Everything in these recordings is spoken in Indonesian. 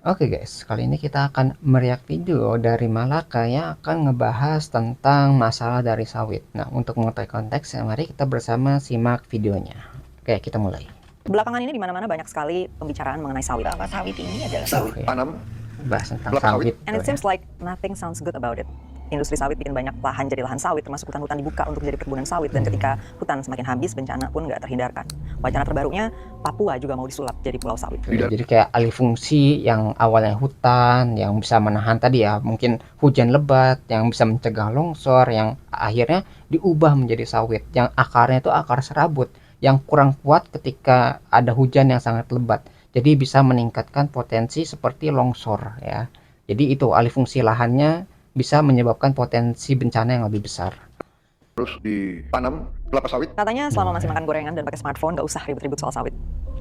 Oke guys, kali ini kita akan mereact video dari Malaka yang akan ngebahas tentang masalah dari sawit. Nah, untuk mengetahui konteksnya, mari kita bersama simak videonya. Oke, kita mulai. Belakangan ini di mana-mana banyak sekali pembicaraan mengenai sawit. Bahwa sawit ini adalah Sawit Oke, tanam bahas tentang kelapa sawit. And it seems like nothing sounds good about it. Industri sawit bikin banyak lahan jadi lahan sawit, termasuk hutan-hutan dibuka untuk menjadi perkebunan sawit. Dan ketika hutan semakin habis, bencana pun nggak terhindarkan. Wacana terbarunya, Papua juga mau disulap jadi pulau sawit. Jadi kayak alih fungsi yang awalnya hutan, yang bisa menahan tadi ya, mungkin hujan lebat, yang bisa mencegah longsor, yang akhirnya diubah menjadi sawit, yang akarnya itu akar serabut, yang kurang kuat ketika ada hujan yang sangat lebat. Jadi bisa meningkatkan potensi seperti longsor ya. Jadi itu alih fungsi lahannya bisa menyebabkan potensi bencana yang lebih besar. terus ditanam kelapa sawit. Katanya selama masih makan gorengan dan pakai smartphone, nggak usah ribet-ribet soal sawit.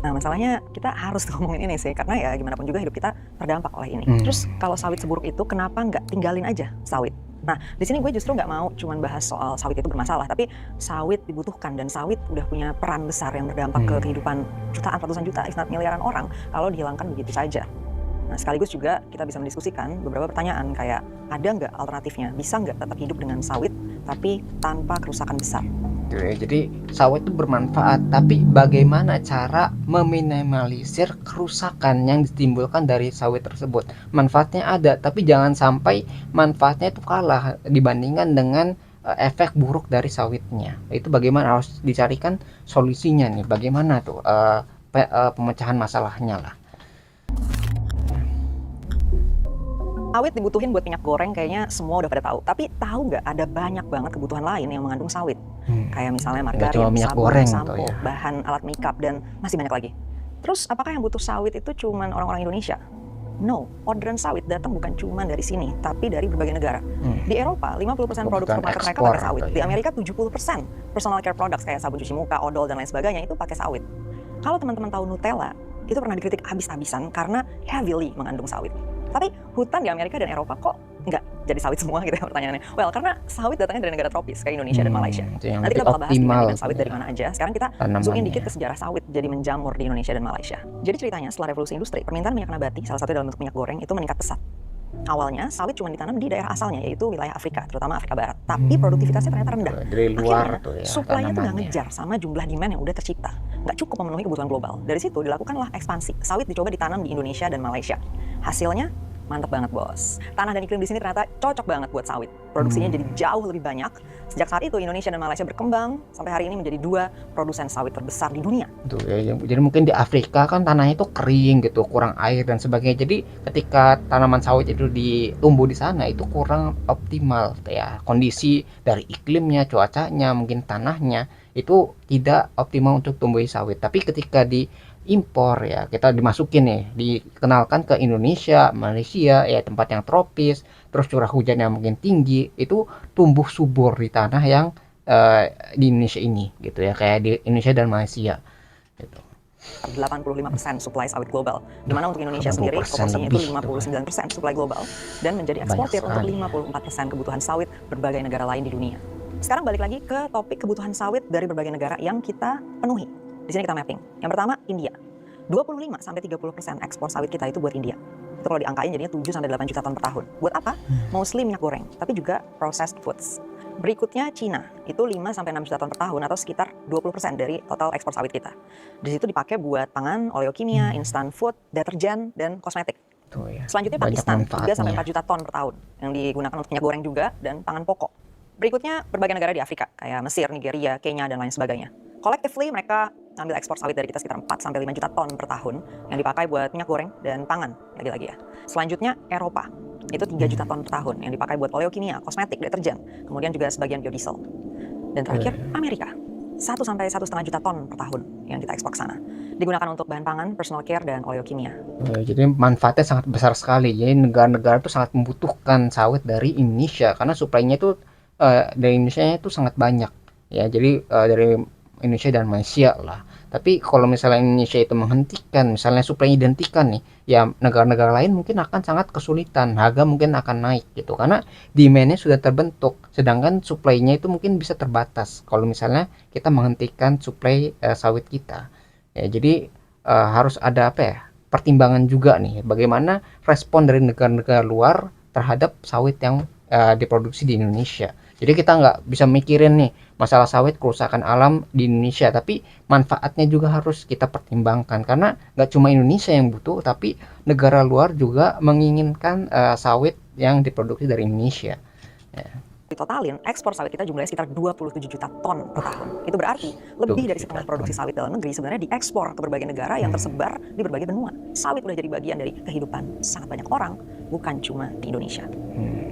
Nah, masalahnya kita harus ngomongin ini sih, karena ya gimana pun juga hidup kita terdampak oleh ini. Terus kalau sawit seburuk itu, kenapa nggak tinggalin aja sawit? Nah, di sini gue justru nggak mau cuman bahas soal sawit itu bermasalah, tapi sawit dibutuhkan dan sawit udah punya peran besar yang berdampak ke kehidupan jutaan, ratusan juta, if not miliaran orang kalau dihilangkan begitu saja. Nah, sekaligus juga kita bisa mendiskusikan beberapa pertanyaan kayak ada nggak alternatifnya? Bisa nggak tetap hidup dengan sawit tapi tanpa kerusakan besar? Jadi sawit itu bermanfaat, tapi bagaimana cara meminimalisir kerusakan yang ditimbulkan dari sawit tersebut? Manfaatnya ada, tapi jangan sampai manfaatnya itu kalah dibandingkan dengan efek buruk dari sawitnya. Itu bagaimana harus dicarikan solusinya nih? Bagaimana tuh pemecahan masalahnya lah? Sawit dibutuhin buat minyak goreng kayaknya semua udah pada tahu. Tapi tahu nggak ada banyak banget kebutuhan lain yang mengandung sawit? Kayak misalnya Nggak cuma margarin, minyak sabun, goreng sampo, tuh ya. bahan alat makeup, dan masih banyak lagi. Terus apakah yang butuh sawit itu cuman orang-orang Indonesia? No, orderan sawit datang bukan cuma dari sini, tapi dari berbagai negara. Di Eropa, 50% produk Bukan supermarket mereka ekspor pakai sawit. tuh Di ya. Amerika, 70% personal care products kayak sabun cuci muka, odol, dan lain sebagainya itu pakai sawit. Kalau teman-teman tahu Nutella, itu pernah dikritik habis-habisan karena heavily mengandung sawit. Tapi hutan di Amerika dan Eropa kok nggak jadi sawit semua gitu ya pertanyaannya? Well, karena sawit datangnya dari negara tropis kayak Indonesia dan Malaysia. Itu yang Nanti lebih kita bakal bahas optimal dan sawit tuh dari ya, mana aja. Sekarang kita zoom in dikit tanamannya. ke sejarah sawit jadi menjamur di Indonesia dan Malaysia. Jadi ceritanya setelah revolusi industri, permintaan minyak nabati, salah satu dalam bentuk minyak goreng, itu meningkat pesat. Awalnya sawit cuma ditanam di daerah asalnya, yaitu wilayah Afrika, terutama Afrika Barat. Tapi produktivitasnya ternyata rendah. Dari luar Akhirnya, tuh ya supply-nya tuh nggak tanamannya. ngejar sama jumlah demand yang udah tercipta. Nggak cukup memenuhi kebutuhan global. Dari situ dilakukanlah ekspansi. Sawit dicoba ditanam di Indonesia dan Malaysia. Hasilnya mantap banget bos. Tanah dan iklim di sini ternyata cocok banget buat sawit. Produksinya jadi jauh lebih banyak. Sejak saat itu Indonesia dan Malaysia berkembang sampai hari ini menjadi dua produsen sawit terbesar di dunia. Tuh ya, jadi mungkin di Afrika kan tanahnya itu kering gitu, kurang air dan sebagainya. Jadi ketika tanaman sawit itu ditumbuh di sana itu kurang optimal tuh ya. Kondisi dari iklimnya, cuacanya, mungkin tanahnya itu tidak optimal untuk tumbuh sawit. Tapi ketika diimpor ya, kita dimasukin nih, dikenalkan ke Indonesia, Malaysia ya, tempat yang tropis, terus curah hujan yang mungkin tinggi, itu tumbuh subur di tanah yang di Indonesia ini gitu ya, kayak di Indonesia dan Malaysia gitu. 85% supply sawit global. Dimana untuk Indonesia sendiri 80% proporsinya itu lebih tuh. 59% supply global dan menjadi eksportir untuk sekali. 54% kebutuhan sawit berbagai negara lain di dunia. Sekarang balik lagi ke topik kebutuhan sawit dari berbagai negara yang kita penuhi. Di sini kita mapping. Yang pertama, India. 25-30% ekspor sawit kita itu buat India. Itu kalau diangkain jadinya 7-8 juta ton per tahun. Buat apa? Mostly minyak goreng, tapi juga processed foods. Berikutnya Cina, itu 5-6 juta ton per tahun atau sekitar 20% dari total ekspor sawit kita. Di situ dipakai buat pangan, oleokimia, instant food, deterjen, dan kosmetik. Tuh ya. Selanjutnya Banyak Pakistan, manfaatnya. 3-4 juta ton per tahun yang digunakan untuk minyak goreng juga dan pangan pokok. Berikutnya berbagai negara di Afrika, kayak Mesir, Nigeria, Kenya, dan lain sebagainya. Collectively mereka ambil ekspor sawit dari kita sekitar 4-5 juta ton per tahun yang dipakai buat minyak goreng dan pangan, lagi-lagi ya. Selanjutnya Eropa, itu 3 juta ton per tahun yang dipakai buat oleokimia, kosmetik, deterjen, kemudian juga sebagian biodiesel. Dan terakhir Amerika, 1-1,5 juta ton per tahun yang kita ekspor ke sana. Digunakan untuk bahan pangan, personal care, dan oleokimia. Jadi manfaatnya sangat besar sekali. Jadi negara-negara itu sangat membutuhkan sawit dari Indonesia karena suplainya itu dari Indonesia itu sangat banyak ya. Jadi dari Indonesia dan Malaysia lah. Tapi kalau misalnya Indonesia itu menghentikan, misalnya suplainya dihentikan nih, ya negara-negara lain mungkin akan sangat kesulitan, harga mungkin akan naik gitu, karena demand-nya sudah terbentuk, sedangkan suplainya itu mungkin bisa terbatas kalau misalnya kita menghentikan suplai sawit kita. Ya, jadi harus ada apa ya, pertimbangan juga nih, bagaimana respon dari negara-negara luar terhadap sawit yang diproduksi di Indonesia. Jadi kita nggak bisa mikirin nih masalah sawit kerusakan alam di Indonesia, tapi manfaatnya juga harus kita pertimbangkan karena nggak cuma Indonesia yang butuh, tapi negara luar juga menginginkan sawit yang diproduksi dari Indonesia. Ya, Ditotalin, ekspor sawit kita jumlahnya sekitar 27 juta ton per tahun. Itu berarti lebih dari setengah produksi sawit dalam negeri sebenarnya diekspor ke berbagai negara yang tersebar di berbagai benua. Sawit udah jadi bagian dari kehidupan sangat banyak orang, bukan cuma di Indonesia.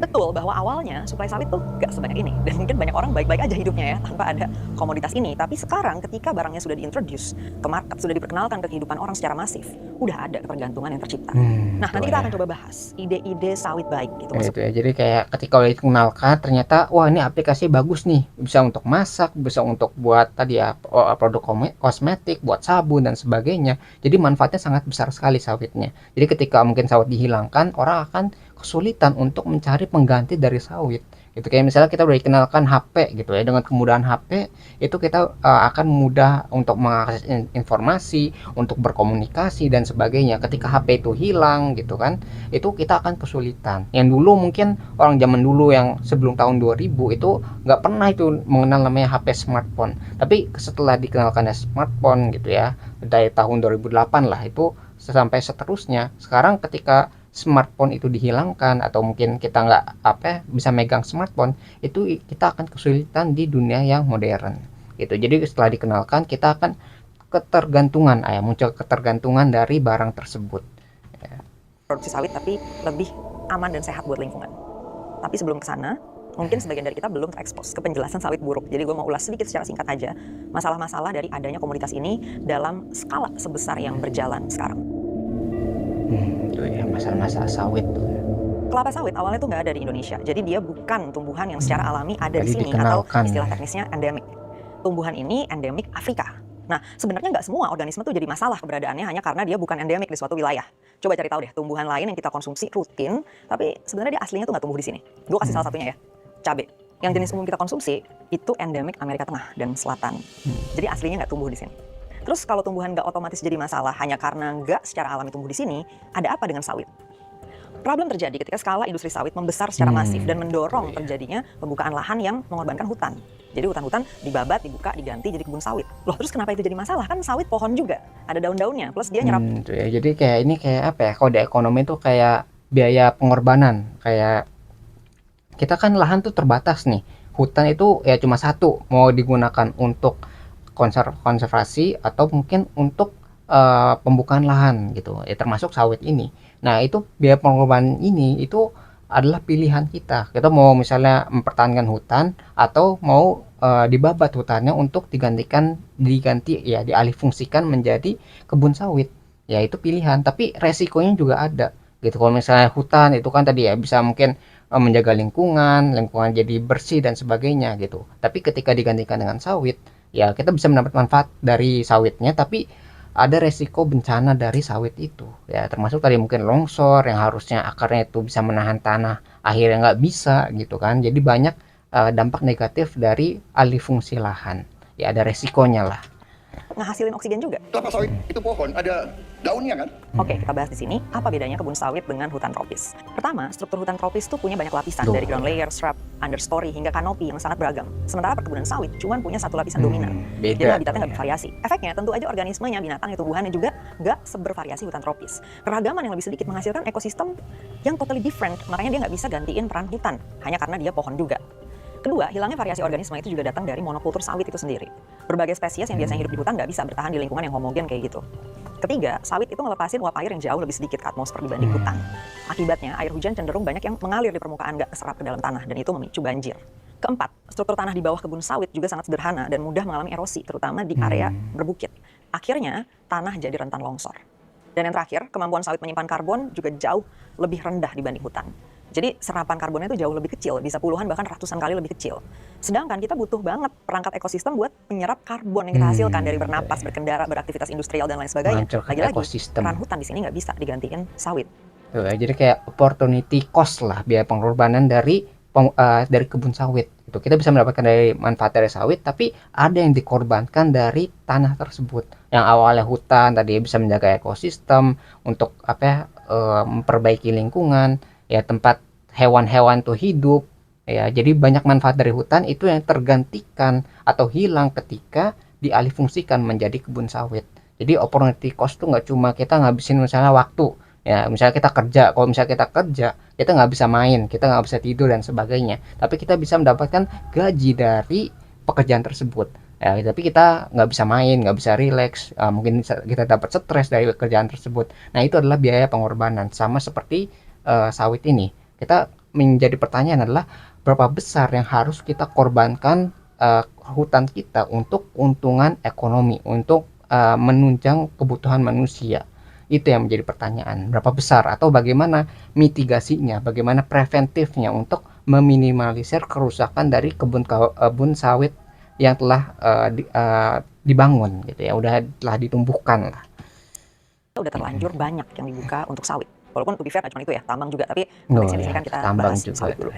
Betul bahwa awalnya suplai sawit tuh gak sebanyak ini, dan mungkin banyak orang baik-baik aja hidupnya ya tanpa ada komoditas ini. Tapi sekarang ketika barangnya sudah diintroduce ke market, sudah diperkenalkan ke kehidupan orang secara masif, udah ada ketergantungan yang tercipta. Nah, nanti kita akan coba bahas ide-ide sawit baik gitu. Itu ya. Jadi kayak ketika udah dikenalkan ternyata wah ini aplikasi bagus nih, bisa untuk masak, bisa untuk buat tadi ya produk kosmetik, buat sabun dan sebagainya. Jadi manfaatnya sangat besar sekali sawitnya. Jadi ketika mungkin sawit dihilangkan, orang akan kesulitan untuk mencari pengganti dari sawit gitu. Kayak misalnya kita udah dikenalkan HP gitu ya, dengan kemudahan HP itu kita akan mudah untuk mengakses informasi, untuk berkomunikasi dan sebagainya. Ketika HP itu hilang gitu kan, itu kita akan kesulitan. Yang dulu mungkin orang zaman dulu yang sebelum tahun 2000 itu nggak pernah itu mengenal namanya HP smartphone, tapi setelah dikenalkan smartphone gitu ya dari tahun 2008 lah itu sampai seterusnya. Sekarang ketika smartphone itu dihilangkan atau mungkin kita nggak bisa megang smartphone, itu kita akan kesulitan di dunia yang modern gitu. Jadi setelah dikenalkan kita akan ketergantungan, muncul ketergantungan dari barang tersebut. Produksi sawit tapi lebih aman dan sehat buat lingkungan. Tapi sebelum ke sana, mungkin sebagian dari kita belum terekspos ke penjelasan sawit buruk. Jadi gue mau ulas sedikit secara singkat aja masalah-masalah dari adanya komoditas ini dalam skala sebesar yang berjalan sekarang. Itu ya masalah-masalah sawit tuh. Kelapa sawit awalnya tuh nggak ada di Indonesia. Jadi dia bukan tumbuhan yang secara alami ada di Tadi sini atau dikenalkan. istilah teknisnya endemik. Tumbuhan ini endemik Afrika. Nah, sebenarnya nggak semua organisme tuh jadi masalah keberadaannya hanya karena dia bukan endemik di suatu wilayah. Coba cari tahu deh tumbuhan lain yang kita konsumsi rutin, tapi sebenarnya dia aslinya tuh nggak tumbuh di sini. Gue kasih salah satunya ya, cabai. Yang jenis umum kita konsumsi itu endemik Amerika Tengah dan Selatan. Jadi aslinya nggak tumbuh di sini. Terus kalau tumbuhan nggak otomatis jadi masalah hanya karena nggak secara alami tumbuh di sini, ada apa dengan sawit? Problem terjadi ketika skala industri sawit membesar secara masif dan mendorong terjadinya pembukaan lahan yang mengorbankan hutan. Jadi hutan-hutan dibabat, dibuka, diganti jadi kebun sawit. Loh, terus kenapa itu jadi masalah? Kan sawit pohon juga, ada daun-daunnya, plus dia nyerap. Itu ya. Jadi kayak ini kayak kode ekonomi itu kayak biaya pengorbanan. Kayak kita kan lahan tuh terbatas nih. Hutan itu ya cuma satu, mau digunakan untuk konservasi atau mungkin untuk pembukaan lahan gitu ya, termasuk sawit ini. Nah itu biaya pengorbanan ini itu adalah pilihan kita mau misalnya mempertahankan hutan atau mau dibabat hutannya untuk diganti ya, dialihfungsikan menjadi kebun sawit. Ya itu pilihan, tapi resikonya juga ada gitu. Kalau misalnya hutan itu kan tadi ya bisa mungkin menjaga lingkungan jadi bersih dan sebagainya gitu, tapi ketika digantikan dengan sawit ya kita bisa mendapat manfaat dari sawitnya, tapi ada resiko bencana dari sawit itu ya, termasuk tadi mungkin longsor yang harusnya akarnya itu bisa menahan tanah akhirnya nggak bisa gitu kan. Jadi banyak dampak negatif dari alih fungsi lahan ya, ada resikonya lah. Ngehasilin oksigen juga. Kelapa sawit itu pohon, ada daunnya kan? Oke, kita bahas di sini apa bedanya kebun sawit dengan hutan tropis. Pertama, struktur hutan tropis tuh punya banyak lapisan dari ground layer, shrub, understory hingga kanopi yang sangat beragam. Sementara perkebunan sawit cuma punya satu lapisan dominan. Jadi habitatnya nggak bervariasi. Efeknya tentu aja organismenya, binatang, tumbuhannya juga nggak sebervariasi hutan tropis. Keragaman yang lebih sedikit menghasilkan ekosistem yang totally different. Makanya dia nggak bisa gantiin peran hutan hanya karena dia pohon juga. Kedua, hilangnya variasi organisme itu juga datang dari monokultur sawit itu sendiri. Berbagai spesies yang biasanya hidup di hutan nggak bisa bertahan di lingkungan yang homogen kayak gitu. Ketiga, sawit itu ngelepasin uap air yang jauh lebih sedikit ke atmosfer dibanding hutan. Akibatnya, air hujan cenderung banyak yang mengalir di permukaan nggak keserap ke dalam tanah, dan itu memicu banjir. Keempat, struktur tanah di bawah kebun sawit juga sangat sederhana dan mudah mengalami erosi, terutama di area berbukit. Akhirnya, tanah jadi rentan longsor. Dan yang terakhir, kemampuan sawit menyimpan karbon juga jauh lebih rendah dibanding hutan. Jadi serapan karbonnya itu jauh lebih kecil, bisa puluhan bahkan ratusan kali lebih kecil. Sedangkan kita butuh banget perangkat ekosistem buat menyerap karbon yang kita hasilkan dari bernapas, berkendara, beraktivitas industrial dan lain sebagainya. Lagi-lagi, peran hutan di sini nggak bisa digantiin sawit. Tuh, jadi kayak opportunity cost lah, biaya pengorbanan dari kebun sawit Itu kita bisa mendapatkan dari manfaat dari sawit, tapi ada yang dikorbankan dari tanah tersebut. Yang awalnya hutan tadi bisa menjaga ekosistem untuk apa ya, memperbaiki lingkungan, ya tempat hewan-hewan tuh hidup. Ya, jadi banyak manfaat dari hutan itu yang tergantikan atau hilang ketika dialihfungsikan menjadi kebun sawit. Jadi opportunity cost tuh nggak cuma kita ngabisin misalnya waktu, ya misalnya kita kerja, kalau misalnya kita kerja kita nggak bisa main, kita nggak bisa tidur dan sebagainya, tapi kita bisa mendapatkan gaji dari pekerjaan tersebut, ya tapi kita nggak bisa main, nggak bisa relax, mungkin kita dapat stres dari pekerjaan tersebut. Nah itu adalah biaya pengorbanan, sama seperti sawit ini. Kita menjadi pertanyaan adalah berapa besar yang harus kita korbankan hutan kita untuk keuntungan ekonomi, untuk menunjang kebutuhan manusia. Itu yang menjadi pertanyaan, berapa besar atau bagaimana mitigasinya, bagaimana preventifnya untuk meminimalisir kerusakan dari kebun sawit yang telah dibangun gitu ya, telah ditumbuhkan lah. Udah terlanjur banyak yang dibuka untuk sawit. Walaupun to be fair nggak cuma itu ya, tambang juga, tapi Oh konteksnya di sini ya, kan kita tambang bahas juga sawit dulu.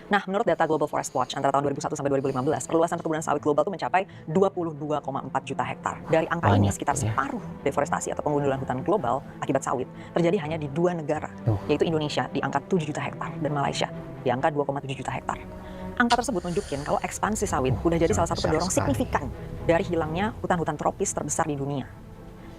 Nah, menurut data Global Forest Watch antara tahun 2001 sampai 2015, perluasan perkebunan sawit global itu mencapai 22,4 juta hektar. Dari angka ini, banyak sekitar tuh ya. separuh deforestasi atau penggundulan hutan global akibat sawit terjadi hanya di 2 negara, yaitu Indonesia di angka 7 juta hektar dan Malaysia di angka 2,7 juta hektar. Angka tersebut nunjukin kalau ekspansi sawit udah jadi salah satu besar pendorong sekali. signifikan dari hilangnya hutan-hutan tropis terbesar di dunia.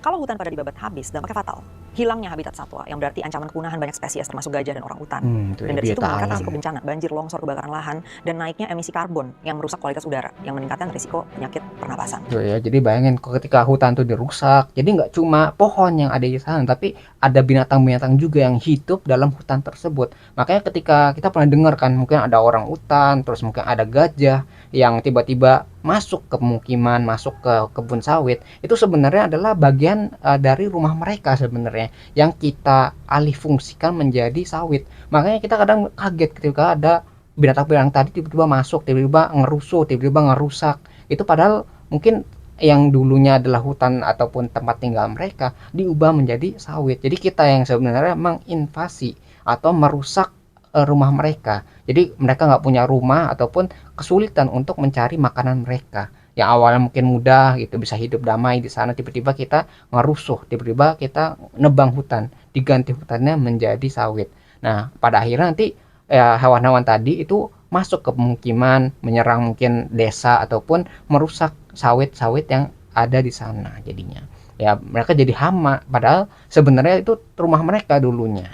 Kalau hutan pada dibabat habis, dampaknya fatal. Hilangnya habitat satwa yang berarti ancaman kepunahan banyak spesies termasuk gajah dan orang hutan. Itu Dan ya, dari situ biota meningkat alam. risiko bencana, banjir, longsor, kebakaran lahan, dan naiknya emisi karbon yang merusak kualitas udara, yang meningkatkan risiko penyakit pernapasan. Tuh ya, jadi bayangin ketika hutan tuh dirusak, jadi nggak cuma pohon yang ada di sana, tapi ada binatang-binatang juga yang hidup dalam hutan tersebut. Makanya ketika kita pernah dengar kan, mungkin ada orang hutan, terus mungkin ada gajah yang tiba-tiba masuk ke pemukiman, masuk ke kebun sawit, itu sebenarnya adalah bagian dari rumah mereka sebenarnya yang kita alih fungsikan menjadi sawit. Makanya kita kadang kaget ketika ada binatang-binatang tadi tiba-tiba masuk, tiba-tiba ngerusuh, tiba-tiba ngerusak. Itu padahal mungkin yang dulunya adalah hutan ataupun tempat tinggal mereka diubah menjadi sawit. Jadi kita yang sebenarnya menginvasi atau merusak rumah mereka. Jadi mereka nggak punya rumah ataupun kesulitan untuk mencari makanan mereka. Yang awalnya mungkin mudah gitu bisa hidup damai di sana, tiba-tiba kita ngerusuh, tiba-tiba kita nebang hutan, diganti hutannya menjadi sawit. Nah, pada akhirnya nanti ya, hewan-hewan tadi itu masuk ke pemukiman, menyerang mungkin desa ataupun merusak sawit-sawit yang ada di sana jadinya. Ya, mereka jadi hama padahal sebenarnya itu rumah mereka dulunya.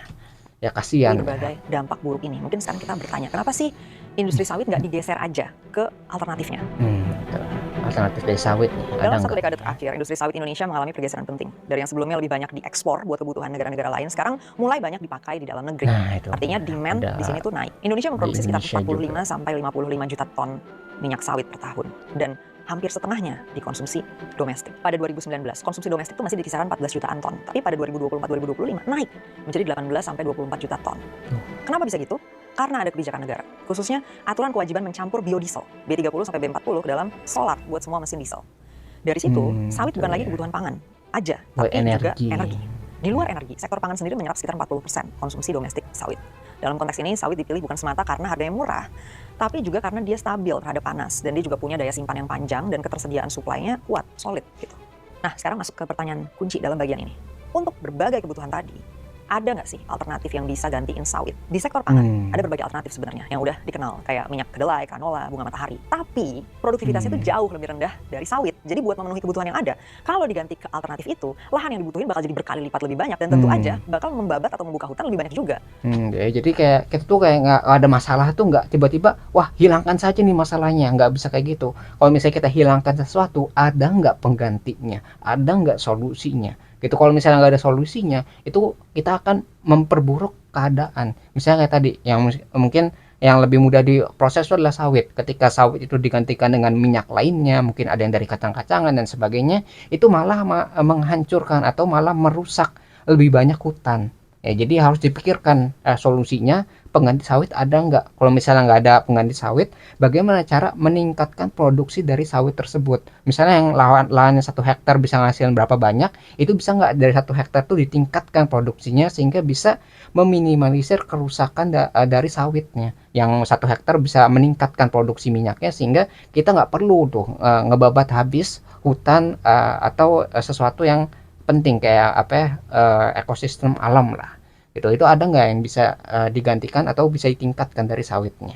Ya kasihan. Dari berbagai dampak buruk ini, mungkin sekarang kita bertanya, kenapa sih industri sawit nggak digeser aja ke alternatifnya? Alternatif dari sawit nih, ada Dalam satu nggak? dekade terakhir, industri sawit Indonesia mengalami pergeseran penting. Dari yang sebelumnya lebih banyak diekspor buat kebutuhan negara-negara lain, sekarang mulai banyak dipakai di dalam negeri. Nah, itu Artinya demand ada di sini tuh naik. Indonesia memproduksi sekitar Indonesia 45 juga. sampai 55 juta ton minyak sawit per tahun, dan hampir setengahnya dikonsumsi domestik. Pada 2019, konsumsi domestik itu masih di kisaran 14 jutaan ton, tapi pada 2024-2025 naik menjadi 18 sampai 24 juta ton. Kenapa bisa gitu? Karena ada kebijakan negara, khususnya aturan kewajiban mencampur biodiesel B30 sampai B40 ke dalam solar buat semua mesin diesel. Dari situ, sawit bukan lagi kebutuhan pangan aja, Buat tapi juga energi. energi. Di luar energi, sektor pangan sendiri menyerap sekitar 40% konsumsi domestik sawit. Dalam konteks ini, sawit dipilih bukan semata karena harganya murah, tapi juga karena dia stabil terhadap panas, dan dia juga punya daya simpan yang panjang dan ketersediaan suplainya kuat, solid gitu. Nah, sekarang masuk ke pertanyaan kunci dalam bagian ini. Untuk berbagai kebutuhan tadi, ada nggak sih alternatif yang bisa gantiin sawit? Di sektor pangan, ada berbagai alternatif sebenarnya yang udah dikenal, kayak minyak kedelai, canola, bunga matahari. Tapi produktivitasnya itu jauh lebih rendah dari sawit. Jadi buat memenuhi kebutuhan yang ada, kalau diganti ke alternatif itu, lahan yang dibutuhin bakal jadi berkali lipat lebih banyak, dan tentu aja bakal membabat atau membuka hutan lebih banyak juga. Ya, jadi kayak kita tuh kayak nggak ada masalah tuh, nggak tiba-tiba wah hilangkan saja nih masalahnya, nggak bisa kayak gitu. Kalau misalnya kita hilangkan sesuatu, ada nggak penggantinya, ada nggak solusinya gitu. Kalau misalnya nggak ada solusinya, itu kita akan memperburuk keadaan. Misalnya kayak tadi yang mungkin yang lebih mudah diproses itu adalah sawit. Ketika sawit itu digantikan dengan minyak lainnya, mungkin ada yang dari kacang-kacangan dan sebagainya, itu malah menghancurkan atau malah merusak lebih banyak hutan. Ya, jadi harus dipikirkan solusinya, pengganti sawit ada nggak? Kalau misalnya nggak ada pengganti sawit, bagaimana cara meningkatkan produksi dari sawit tersebut? Misalnya yang lahannya 1 hektar bisa ngasilin berapa banyak, itu bisa nggak dari 1 hektar tuh ditingkatkan produksinya sehingga bisa meminimalisir kerusakan dari sawitnya. Yang 1 hektar bisa meningkatkan produksi minyaknya sehingga kita nggak perlu tuh ngebabat habis hutan atau sesuatu yang penting kayak apa ya, ekosistem alam lah gitu. Itu ada nggak yang bisa digantikan atau bisa ditingkatkan dari sawitnya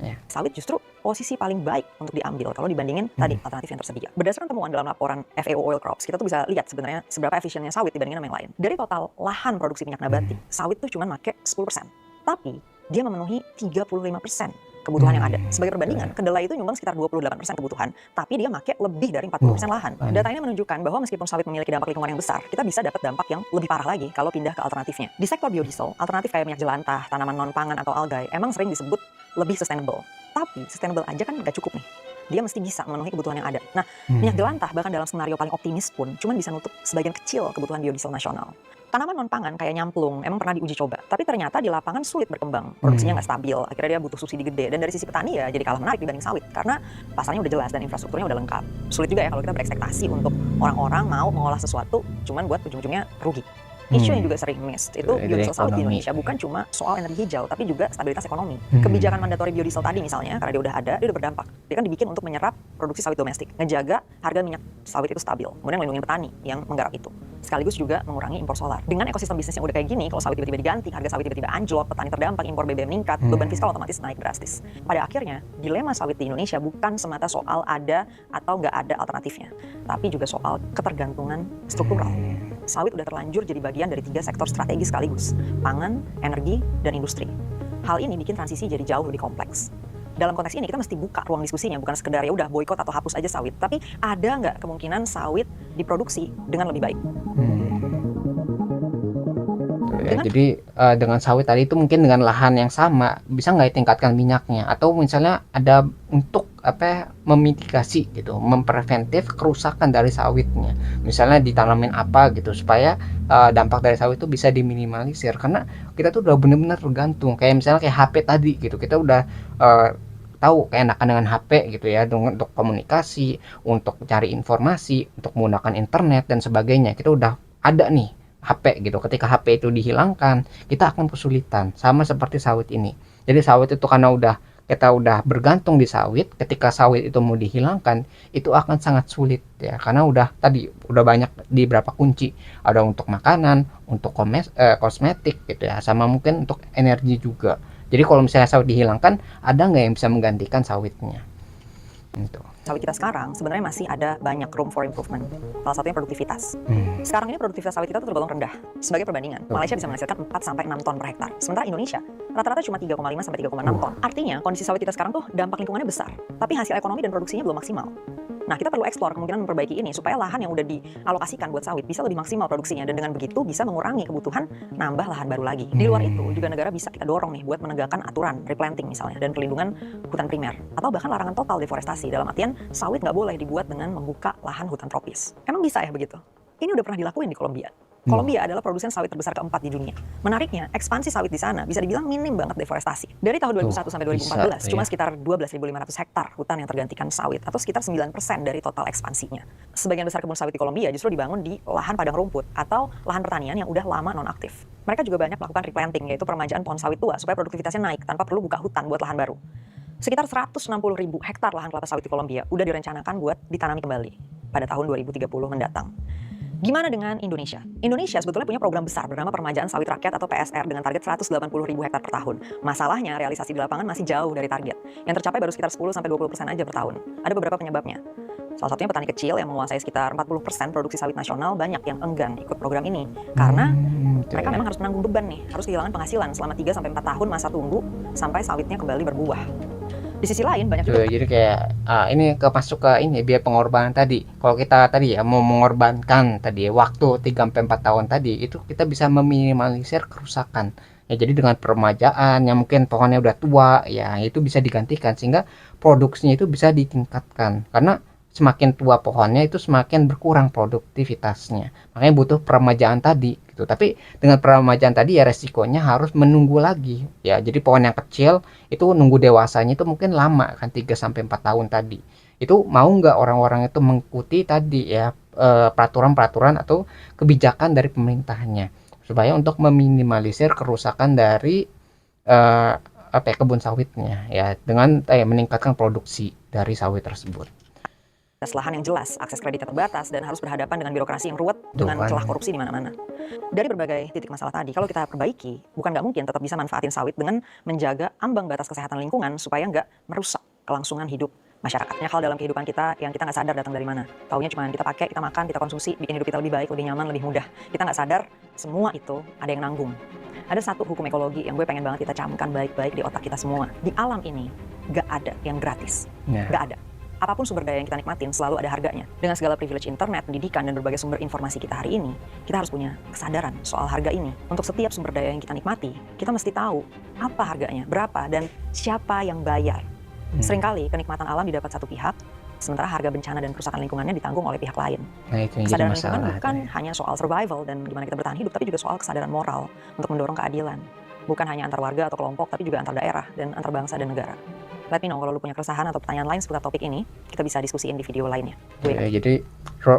ya? Sawit justru posisi paling baik untuk diambil kalau dibandingin tadi alternatif yang tersedia. Berdasarkan temuan dalam laporan FAO Oil Crops, kita tuh bisa lihat sebenarnya seberapa efisiennya sawit dibandingin sama yang lain. Dari total lahan produksi minyak nabati, sawit tuh cuma make 10%. Tapi dia memenuhi 35% kebutuhan yang ada. Sebagai perbandingan, kedelai itu nyumbang sekitar 28% kebutuhan, tapi dia make lebih dari 40% lahan. Data ini menunjukkan bahwa meskipun sawit memiliki dampak lingkungan yang besar, kita bisa dapat dampak yang lebih parah lagi kalau pindah ke alternatifnya. Di sektor biodiesel, alternatif kayak minyak jelantah, tanaman non-pangan atau algae emang sering disebut lebih sustainable. Tapi sustainable aja kan nggak cukup nih. Dia mesti bisa memenuhi kebutuhan yang ada. Nah, minyak jelantah bahkan dalam skenario paling optimis pun cuma bisa nutup sebagian kecil kebutuhan biodiesel nasional. Tanaman non-pangan kayak nyamplung emang pernah diuji coba, tapi ternyata di lapangan sulit berkembang, produksinya nggak stabil, akhirnya dia butuh subsidi gede, dan dari sisi petani ya jadi kalah menarik dibanding sawit, karena pasarnya udah jelas dan infrastrukturnya udah lengkap. Sulit juga ya kalau kita berekspektasi untuk orang-orang mau mengolah sesuatu cuman buat ujung-ujungnya rugi. Isu yang juga sering missed itu biodiesel sawit di Indonesia bukan cuma soal energi hijau, tapi juga stabilitas ekonomi. Kebijakan mandatori biodiesel tadi misalnya, karena dia udah ada, dia udah berdampak. Dia kan dibikin untuk menyerap produksi sawit domestik, ngejaga harga minyak sawit itu stabil, kemudian melindungi petani yang menggarap itu. Sekaligus juga mengurangi impor solar. Dengan ekosistem bisnis yang udah kayak gini, kalau sawit tiba-tiba diganti, harga sawit tiba-tiba anjlok, petani terdampak, impor BBM meningkat, beban fiskal otomatis naik drastis. Pada akhirnya, dilema sawit di Indonesia bukan semata soal ada atau nggak ada alternatifnya, tapi juga soal ketergantungan struktural. Sawit udah terlanjur jadi bagian dari 3 sektor strategis sekaligus, pangan, energi, dan industri. Hal ini bikin transisi jadi jauh lebih kompleks. Dalam konteks ini kita mesti buka ruang diskusinya, bukan sekedar ya udah boikot atau hapus aja sawit, tapi ada nggak kemungkinan sawit diproduksi dengan lebih baik? Ya, jadi dengan sawit tadi itu mungkin dengan lahan yang sama bisa nggak ditingkatkan minyaknya, atau misalnya ada untuk apa ya, memitigasi gitu, mempreventif kerusakan dari sawitnya, misalnya ditanamin apa gitu supaya dampak dari sawit itu bisa diminimalisir, karena kita tuh udah bener-bener tergantung kayak misalnya kayak HP tadi gitu, kita udah tahu keenakan dengan HP gitu ya, untuk komunikasi, untuk cari informasi, untuk menggunakan internet dan sebagainya, kita udah ada nih HP gitu. Ketika HP itu dihilangkan, kita akan kesulitan, sama seperti sawit ini. Jadi sawit itu karena kita udah bergantung di sawit, ketika sawit itu mau dihilangkan, itu akan sangat sulit ya, karena udah banyak di beberapa kunci, ada untuk makanan, untuk kosmetik gitu ya, sama mungkin untuk energi juga. Jadi kalau misalnya sawit dihilangkan, ada nggak yang bisa menggantikan sawitnya? Gitu. Sawit kita sekarang sebenarnya masih ada banyak room for improvement. Salah satunya produktivitas. Sekarang ini produktivitas sawit kita tuh tergolong rendah. Sebagai perbandingan, Malaysia bisa menghasilkan 4-6 ton per hektar. Sementara Indonesia rata-rata cuma 3,5-3,6 ton. Artinya kondisi sawit kita sekarang tuh dampak lingkungannya besar, tapi hasil ekonomi dan produksinya belum maksimal. Nah, kita perlu eksplor kemungkinan memperbaiki ini supaya lahan yang udah dialokasikan buat sawit bisa lebih maksimal produksinya, dan dengan begitu bisa mengurangi kebutuhan nambah lahan baru lagi. Di luar itu juga negara bisa kita dorong nih buat menegakkan aturan replanting misalnya dan perlindungan hutan primer, atau bahkan larangan total deforestasi, dalam artian sawit nggak boleh dibuat dengan membuka lahan hutan tropis. Emang bisa ya begitu? Ini udah pernah dilakuin di Kolombia. Kolombia adalah produsen sawit terbesar keempat di dunia. Menariknya, ekspansi sawit di sana bisa dibilang minim banget deforestasi. Dari tahun 2001 sampai 2014, cuma sekitar 12.500 hektar hutan yang tergantikan sawit, atau sekitar 9% dari total ekspansinya. Sebagian besar kebun sawit di Kolombia justru dibangun di lahan padang rumput atau lahan pertanian yang udah lama nonaktif. Mereka juga banyak melakukan replanting, yaitu permajaan pohon sawit tua supaya produktivitasnya naik tanpa perlu buka hutan buat lahan baru. Sekitar 160.000 hektar lahan kelapa sawit di Kolombia udah direncanakan buat ditanami kembali pada tahun 2030 mendatang. Gimana dengan Indonesia? Indonesia sebetulnya punya program besar bernama Permajaan Sawit Rakyat atau PSR dengan target 180.000 hektar per tahun. Masalahnya realisasi di lapangan masih jauh dari target. Yang tercapai baru sekitar 10-20% aja per tahun. Ada beberapa penyebabnya. Salah satunya petani kecil yang menguasai sekitar 40% produksi sawit nasional banyak yang enggan ikut program ini. Karena mereka memang harus menanggung beban nih, harus kehilangan penghasilan selama 3-4 tahun masa tunggu sampai sawitnya kembali berbuah. Di sisi lain banyak juga. Jadi kayak ini masuk ke ini biaya pengorbanan tadi. Kalau kita tadi ya mau mengorbankan tadi waktu 3-4 tahun tadi, itu kita bisa meminimalisir kerusakan. Ya jadi dengan permajaan yang mungkin pohonnya udah tua ya, itu bisa digantikan sehingga produksinya itu bisa ditingkatkan. Karena semakin tua pohonnya itu semakin berkurang produktivitasnya. Makanya butuh peremajaan tadi gitu. Tapi dengan peremajaan tadi ya resikonya harus menunggu lagi. Ya, jadi pohon yang kecil itu nunggu dewasanya itu mungkin lama kan 3 sampai 4 tahun tadi. Itu mau nggak orang-orang itu mengikuti tadi ya peraturan-peraturan atau kebijakan dari pemerintahnya supaya untuk meminimalisir kerusakan dari eh, apa ya, kebun sawitnya ya dengan meningkatkan produksi dari sawit tersebut. Lahan yang jelas, akses kreditnya terbatas, dan harus berhadapan dengan birokrasi yang ruwet Tuh dengan kan. celah korupsi di mana-mana. Dari berbagai titik masalah tadi, kalau kita perbaiki, bukan nggak mungkin tetap bisa manfaatin sawit dengan menjaga ambang batas kesehatan lingkungan supaya nggak merusak kelangsungan hidup masyarakat. Banyak hal dalam kehidupan kita yang kita nggak sadar datang dari mana. Taunya cuma kita pakai, kita makan, kita konsumsi, bikin hidup kita lebih baik, lebih nyaman, lebih mudah. Kita nggak sadar semua itu ada yang nanggung. Ada satu hukum ekologi yang gue pengen banget kita camkan baik-baik di otak kita semua. Di alam ini, nggak ada yang gratis. Nah, Nggak ada. Apapun sumber daya yang kita nikmatin selalu ada harganya. Dengan segala privilege internet, pendidikan, dan berbagai sumber informasi kita hari ini, kita harus punya kesadaran soal harga ini. Untuk setiap sumber daya yang kita nikmati, kita mesti tahu apa harganya, berapa, dan siapa yang bayar. Seringkali kenikmatan alam didapat satu pihak, sementara harga bencana dan kerusakan lingkungannya ditanggung oleh pihak lain. nah itu yang jadi Kesadaran lingkungan masalah. bukan hanya soal survival dan gimana kita bertahan hidup, tapi juga soal kesadaran moral untuk mendorong keadilan. Bukan hanya antar warga atau kelompok, tapi juga antar daerah dan antar bangsa dan negara. Let me know kalau lu punya keresahan atau pertanyaan lain seputar topik ini, kita bisa diskusiin di video lainnya. Ya, jadi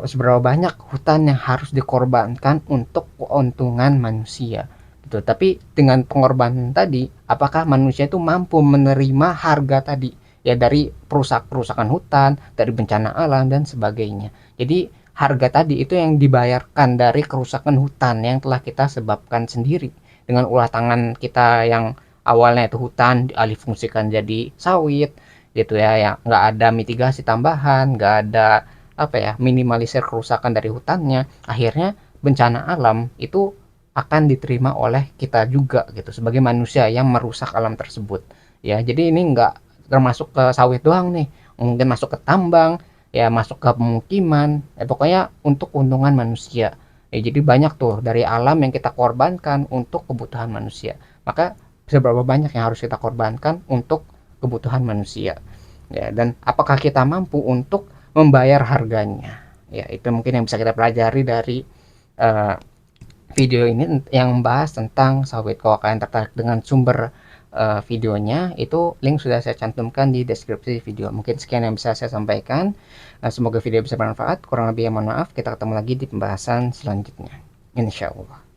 seberapa banyak hutan yang harus dikorbankan untuk keuntungan manusia gitu. Tapi dengan pengorbanan tadi, apakah manusia itu mampu menerima harga tadi ya dari perusakan hutan, dari bencana alam dan sebagainya. Jadi harga tadi itu yang dibayarkan dari kerusakan hutan yang telah kita sebabkan sendiri dengan ulah tangan kita yang awalnya itu hutan dialihfungsikan jadi sawit gitu ya nggak ada mitigasi tambahan, nggak ada apa ya minimalisir kerusakan dari hutannya, akhirnya bencana alam itu akan diterima oleh kita juga gitu sebagai manusia yang merusak alam tersebut ya. Jadi ini nggak termasuk ke sawit doang nih, mungkin masuk ke tambang ya, masuk ke pemukiman ya, pokoknya untuk keuntungan manusia ya. Jadi banyak tuh dari alam yang kita korbankan untuk kebutuhan manusia. Maka seberapa banyak yang harus kita korbankan untuk kebutuhan manusia ya, dan apakah kita mampu untuk membayar harganya ya. Itu mungkin yang bisa kita pelajari dari uh, video ini yang membahas tentang sawit. Kalau kalian tertarik dengan sumber videonya, itu link sudah saya cantumkan di deskripsi video. Mungkin sekian yang bisa saya sampaikan. Semoga video bisa bermanfaat. Kurang lebih mohon maaf. Kita ketemu lagi di pembahasan selanjutnya, insya Allah.